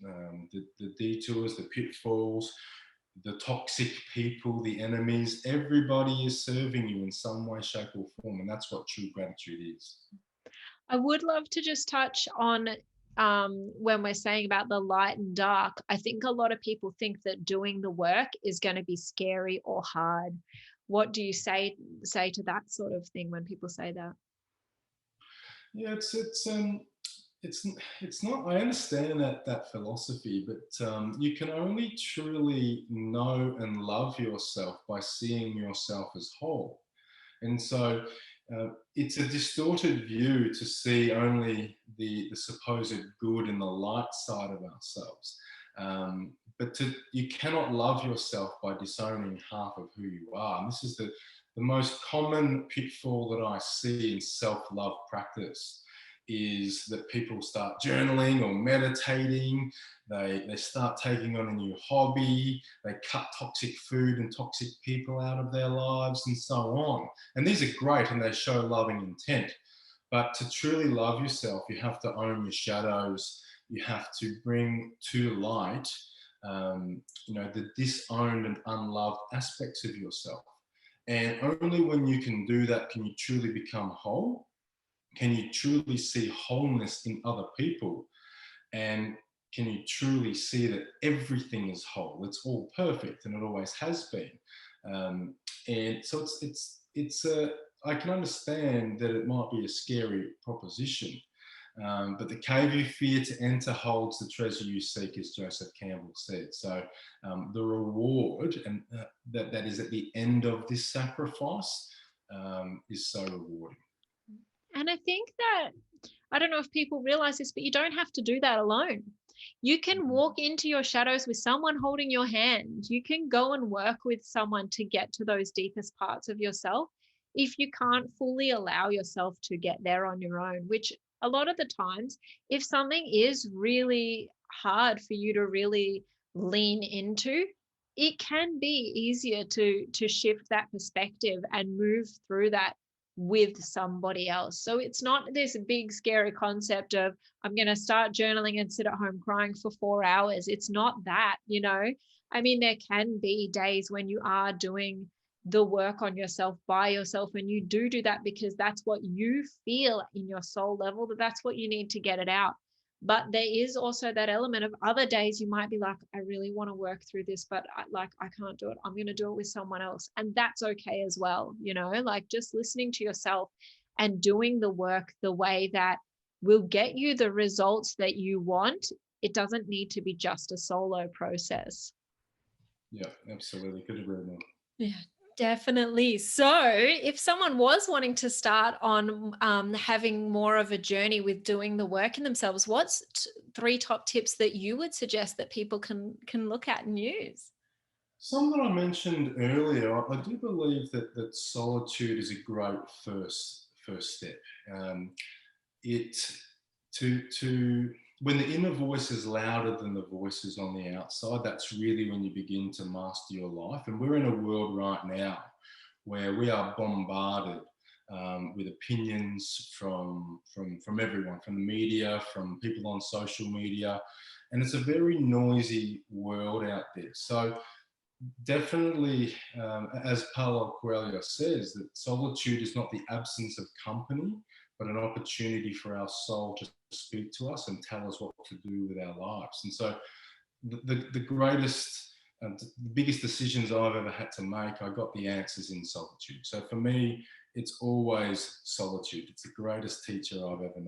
the detours, the pitfalls, the toxic people, the enemies, everybody is serving you in some way, shape, or form. And that's what true gratitude is. I would love to just touch on when we're saying about the light and dark. I think a lot of people think that doing the work is going to be scary or hard. What do you say to that sort of thing when people say that? Yeah, it's not. I understand that philosophy, but you can only truly know and love yourself by seeing yourself as whole. And so, it's a distorted view to see only the supposed good and the light side of ourselves. But you cannot love yourself by disowning half of who you are. And this is the most common pitfall that I see in self-love practice, is that people start journaling or meditating, they start taking on a new hobby, they cut toxic food and toxic people out of their lives and so on. And these are great and they show loving intent. But to truly love yourself, you have to own your shadows. You have to bring to light, the disowned and unloved aspects of yourself. And only when you can do that can you truly become whole. Can you truly see wholeness in other people? And can you truly see that everything is whole? It's all perfect, and it always has been. And so I can understand that it might be a scary proposition, but the cave you fear to enter holds the treasure you seek, as Joseph Campbell said. So the reward, and that is at the end of this sacrifice, is so rewarding. And I think that, I don't know if people realize this, but you don't have to do that alone. You can walk into your shadows with someone holding your hand. You can go and work with someone to get to those deepest parts of yourself if you can't fully allow yourself to get there on your own, which a lot of the times, if something is really hard for you to really lean into, it can be easier to shift that perspective and move through that with somebody else. So it's not this big scary concept of I'm going to start journaling and sit at home crying for 4 hours. It's not that, I mean, there can be days when you are doing the work on yourself by yourself, and you do that because that's what you feel in your soul level, that's what you need to get it out. But there is also that element of other days you might be like, I really want to work through this, but I can't do it. I'm going to do it with someone else. And that's okay as well. Like just listening to yourself and doing the work the way that will get you the results that you want. It doesn't need to be just a solo process. Yeah, absolutely. Could agree more. Yeah, definitely. So, if someone was wanting to start on having more of a journey with doing the work in themselves, what's 3 top tips that you would suggest that people can look at and use? Some that I mentioned earlier, I do believe that solitude is a great first step. It to when the inner voice is louder than the voices on the outside, that's really when you begin to master your life. And we're in a world right now where we are bombarded with opinions from everyone, from the media, from people on social media, and it's a very noisy world out there. So definitely, as Paulo Coelho says, that solitude is not the absence of company, but an opportunity for our soul to speak to us and tell us what to do with our lives. And so the greatest, the biggest decisions I've ever had to make, I got the answers in solitude. So for me, it's always solitude. It's the greatest teacher I've ever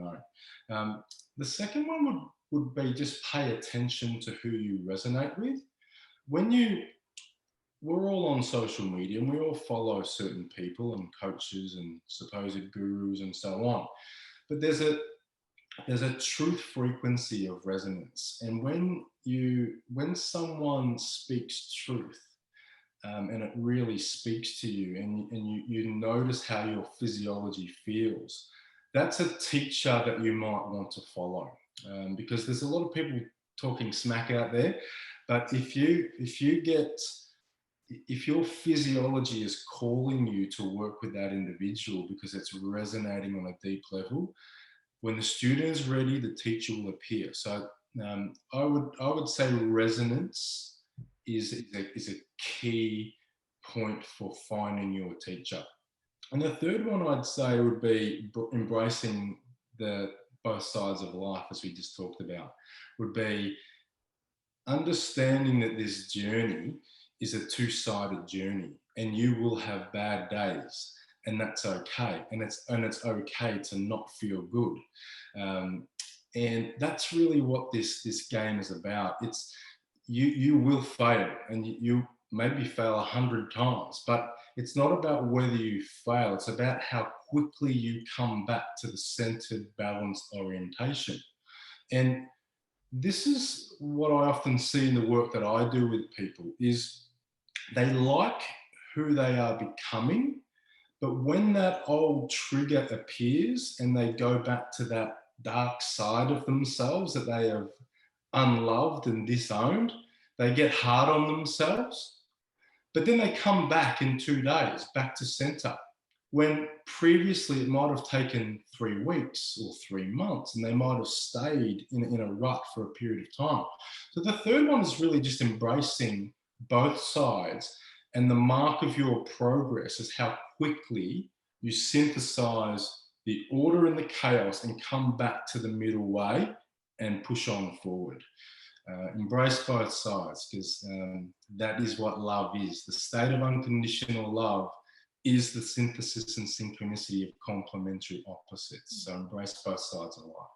known. The second one would be just pay attention to who you resonate with. We're all on social media and we all follow certain people and coaches and supposed gurus and so on. But there's a truth frequency of resonance. And when someone speaks truth, and it really speaks to you, and you notice how your physiology feels, that's a teacher that you might want to follow. Because there's a lot of people talking smack out there, but if your physiology is calling you to work with that individual because it's resonating on a deep level, when the student is ready, the teacher will appear. So I would say resonance is a key point for finding your teacher. And the third one I'd say would be embracing the both sides of life, as we just talked about, would be understanding that this journey is a two-sided journey, and you will have bad days, and that's okay. And it's okay to not feel good. And that's really what this game is about. It's you will fail, and maybe fail 100 times, but it's not about whether you fail, it's about how quickly you come back to the centered, balanced orientation. And this is what I often see in the work that I do with people is they like who they are becoming, but when that old trigger appears and they go back to that dark side of themselves that they have unloved and disowned, they get hard on themselves. But then they come back in 2 days, back to center, when previously it might have taken 3 weeks or 3 months, and they might have stayed in a rut for a period of time. So the third one is really just embracing both sides. And the mark of your progress is how quickly you synthesize the order and the chaos and come back to the middle way and push on forward. Embrace both sides, because that is what love is. The state of unconditional love is the synthesis and synchronicity of complementary opposites. So embrace both sides of life.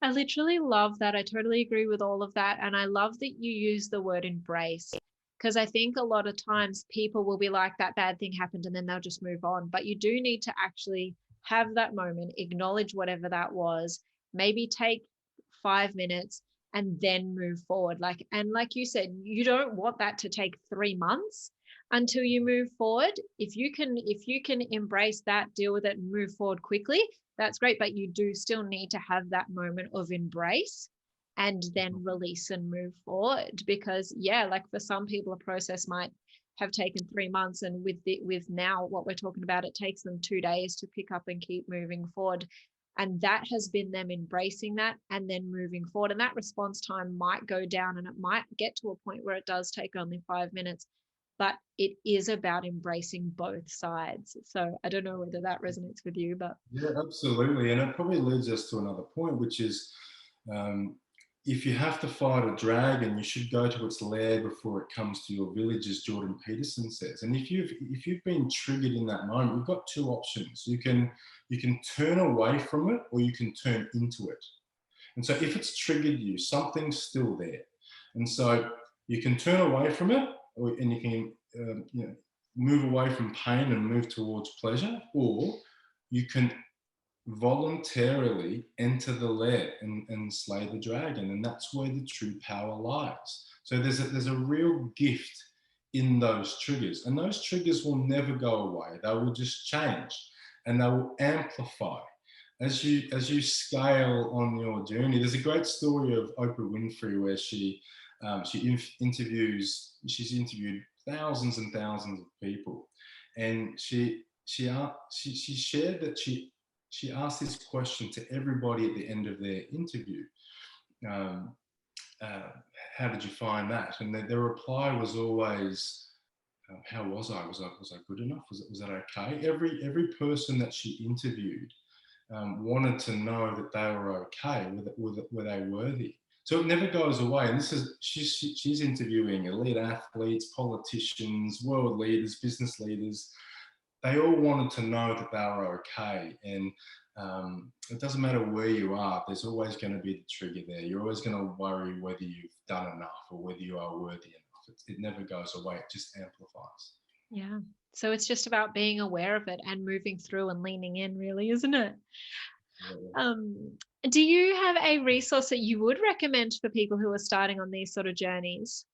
I literally love that. I totally agree with all of that. And I love that you use the word embrace, because I think a lot of times people will be like, that bad thing happened, and then they'll just move on. But you do need to actually have that moment, acknowledge whatever that was, maybe take 5 minutes and then move forward. And like you said, you don't want that to take 3 months until you move forward. If you can embrace that, deal with it, and move forward quickly, that's great. But you do still need to have that moment of embrace and then release and move forward. Because like for some people, a process might have taken 3 months, and with now what we're talking about, it takes them 2 days to pick up and keep moving forward. And that has been them embracing that and then moving forward. And that response time might go down, and it might get to a point where it does take only 5 minutes, but it is about embracing both sides. So I don't know whether that resonates with you, but yeah, absolutely. And it probably leads us to another point, which is if you have to fight a dragon, you should go to its lair before it comes to your village, as Jordan Peterson says. And if you've been triggered in that moment, you've got two options. You can turn away from it, or you can turn into it. And so if it's triggered you, something's still there. And so you can turn away from it, and you can move away from pain and move towards pleasure, or you can voluntarily enter the lair and slay the dragon. And that's where the true power lies. So there's a real gift in those triggers, and those triggers will never go away. They will just change, and they will amplify as you scale on your journey. There's a great story of Oprah Winfrey where she's interviewed thousands and thousands of people, and she shared that she asked this question to everybody at the end of their interview. How did you find that? And their reply was always, how was I? Was I good enough? Was that okay? Every person that she interviewed wanted to know that they were okay, were they worthy. So it never goes away. And she's interviewing elite athletes, politicians, world leaders, business leaders. They all wanted to know that they were okay. And it doesn't matter where you are, there's always going to be the trigger there. You're always going to worry whether you've done enough or whether you are worthy enough. It never goes away. It just amplifies. yeah. So it's just about being aware of it and moving through and leaning in, really, isn't it? Yeah. Do you have a resource that you would recommend for people who are starting on these sort of journeys?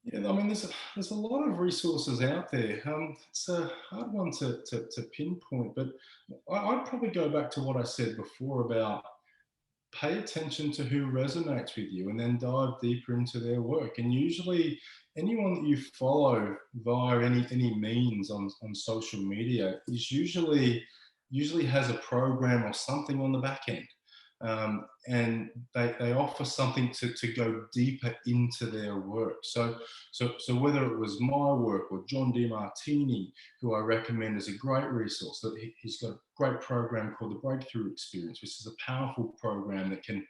Yeah, I mean, there's a lot of resources out there. It's a hard one to pinpoint, but I'd probably go back to what I said before about pay attention to who resonates with you and then dive deeper into their work. And usually anyone that you follow via any means on social media is usually has a program or something on the back end. And they offer something to go deeper into their work. So whether it was my work or John DeMartini, who I recommend as a great resource, that he's got a great program called the Breakthrough Experience, which is a powerful program that can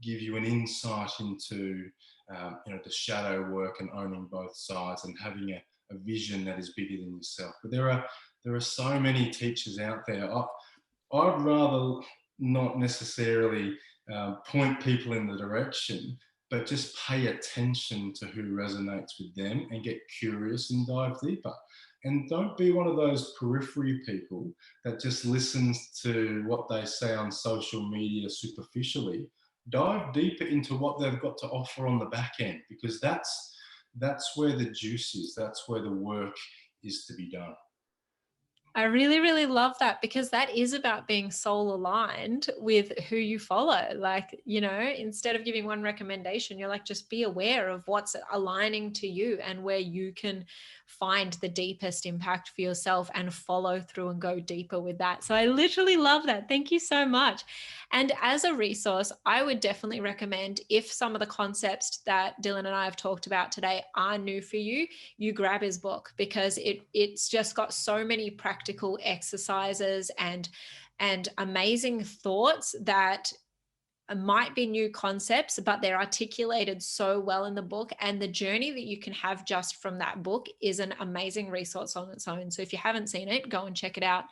give you an insight into the shadow work and owning both sides and having a vision that is bigger than yourself. But there are so many teachers out there. I'd rather not necessarily point people in the direction but just pay attention to who resonates with them and get curious and dive deeper. And don't be one of those periphery people that just listens to what they say on social media superficially. Dive deeper into what they've got to offer on the back end, because that's where the juice is. That's where the work is to be done. I really, really love that, because that is about being soul aligned with who you follow. Like, instead of giving one recommendation, you're like, just be aware of what's aligning to you and where you can find the deepest impact for yourself and follow through and go deeper with that. So I literally love that. Thank you so much. And as a resource, I would definitely recommend, if some of the concepts that Dylan and I have talked about today are new for you, you grab his book, because it's just got so many practical exercises and amazing thoughts that might be new concepts, but they're articulated so well in the book. And the journey that you can have just from that book is an amazing resource on its own. So if you haven't seen it, go and check it out.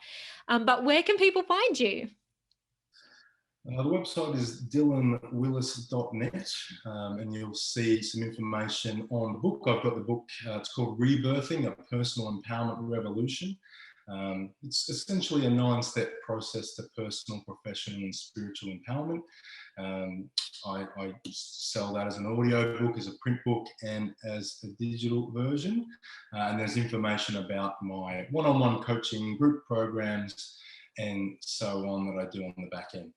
But where can people find you? The website is dylanwillis.net, and you'll see some information on the book. I've got the book, it's called Rebirthing, A Personal Empowerment Revolution. It's essentially a 9-step process to personal, professional, and spiritual empowerment. I sell that as an audio book, as a print book, and as a digital version. And there's information about my one-on-one coaching, group programs, and so on that I do on the back end.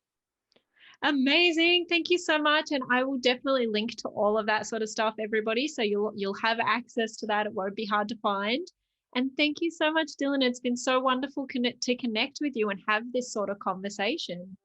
Amazing. Thank you so much. And I will definitely link to all of that sort of stuff, everybody. So you'll have access to that. It won't be hard to find. And thank you so much, Dylan. It's been so wonderful to connect with you and have this sort of conversation.